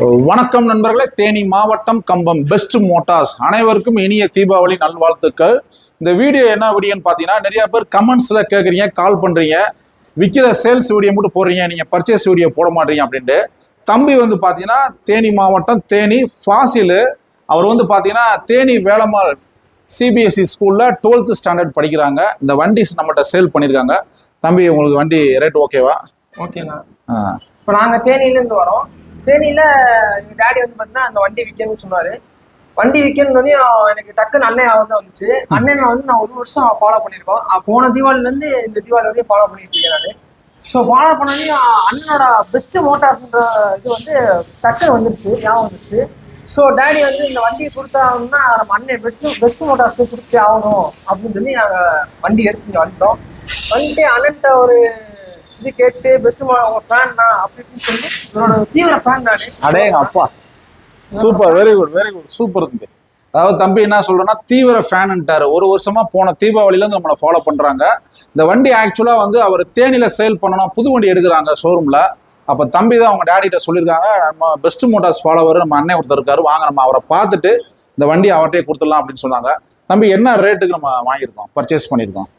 வணக்கம் நண்பர்களே. தேனி மாவட்டம் கம்பம் பெஸ்ட் மோட்டார்ஸ் அனைவருக்கும் இனிய தீபாவளி நல்வாழ்த்துக்கள். இந்த வீடியோ என்ன வீடியோன்னு பார்த்தீங்கன்னா, நிறைய பேர் கமெண்ட்ஸில் கேட்குறீங்க, கால் பண்ணுறீங்க, விற்கிற சேல்ஸ் வீடியோ மட்டும் போடுறீங்க, நீங்கள் பர்ச்சேஸ் வீடியோ போட மாட்டீங்க அப்படின்ட்டு. தம்பி வந்து பார்த்தீங்கன்னா தேனி மாவட்டம் தேனி ஃபாசிலு. அவர் வந்து பார்த்தீங்கன்னா தேனி வேலம்மாள் சிபிஎஸ்சி ஸ்கூலில் 12th ஸ்டாண்டர்ட் படிக்கிறாங்க. இந்த வண்டி நம்மகிட்ட சேல் பண்ணியிருக்காங்க. தம்பி, உங்களுக்கு வண்டி ரேட் ஓகேவா? ஓகேண்ணா. இப்போ நாங்கள் தேனியிலேருந்து வரோம். தேனியில் எங்கள் டேடி வந்து பார்த்தீங்கன்னா அந்த வண்டி விற்கணும்னு சொன்னார். வண்டி விற்கணுன்னே எனக்கு டக்குன்னு அண்ணன் வந்து வந்துச்சு. அண்ணன் வந்து நான் 1 வருஷம் ஃபாலோ பண்ணியிருக்கோம். போன தீபாவளிலேருந்து இந்த தீபாவளி வரையும் ஃபாலோ பண்ணிட்டு இருக்கேன் நான். ஸோ ஃபாலோ பண்ணோடனே அண்ணனோட பெஸ்ட் மோட்டார்ன்ற இது வந்து டக்குன்னு வந்துருச்சு, ஞாபகம் வந்துருச்சு. ஸோ டேடி வந்து இந்த வண்டியை கொடுத்தாங்கன்னா நம்ம அண்ணன் பெஸ்ட் மோட்டார்ஸ் கொடுத்து ஆகணும் அப்படின்னு சொல்லி நாங்கள் வண்டி எடுத்து வந்துட்டோம். வந்துட்டு அண்ணன்ட்ட ஒரு இது கேட்டு பெஸ்ட் உங்க ஃபேன் தான் அப்படின்னு சொல்லி என்னோட தீவிர ஃபேன் நான். அடே அப்பா, super, very good very good, super தம்பி. அதாவது தம்பி என்ன சொல்றேன்னா தீவிர ஃபேன்ட்டாரு. 1 வருஷமா போன தீபாவளியில இருந்து நம்மளை ஃபாலோ பண்றாங்க. இந்த வண்டி ஆக்சுவலா வந்து அவர் தேனியில சேல் பண்ணணும், புது வண்டி எடுக்கிறாங்க ஷோரூம்ல. அப்ப தம்பி தான் அவங்க டேடிட்ட சொல்லியிருக்காங்க, நம்ம பெஸ்ட் மோட்டார்ஸ் ஃபாலோவர் நம்ம அண்ணன் ஒருத்தர் இருக்காரு, வாங்க நம்ம அவரை பார்த்துட்டு இந்த வண்டி அவர்கிட்டே கொடுத்துடலாம் அப்படின்னு சொன்னாங்க. தம்பி, என்ன ரேட்டுக்கு நம்ம வாங்கியிருக்கோம், பர்ச்சேஸ் பண்ணியிருக்கோம்?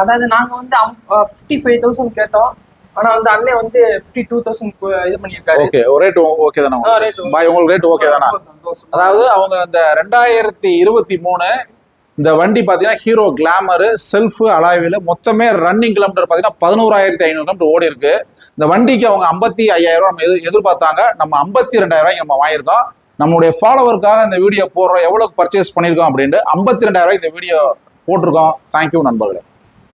அதாவது நாங்க வந்து 55,000 கேட்டோம். ஆனா வந்து அண்ணன் வந்து 52,000 இது பண்ணியிருக்காரு. ஓகே, ரேட் ஓகே தானே? பாய், உங்களுக்கு ரேட் ஓகே தானே? அதாவது அவங்க இந்த 2023 இந்த வண்டி பார்த்தீங்கன்னா ஹீரோ கிளாமரு செல்ஃபு அலாய்வில் மொத்தமே ரன்னிங் கிலோமீட்டர் பார்த்தீங்கன்னா 11,500 கிலோமீட்டர் ஓடி இருக்கு. இந்த வண்டிக்கு அவங்க 55,000 நம்ம எதிர்பார்த்தாங்க. நம்ம 52,000 நம்ம வாங்கியிருக்கோம். நம்மளுடைய ஃபாலோவருக்காக இந்த வீடியோ போடுறோம், எவ்வளோக்கு பர்ச்சேஸ் பண்ணியிருக்கோம் அப்படின்ட்டு 52,000 இந்த வீடியோ போட்டிருக்கோம். தேங்க்யூ நண்பர்களே.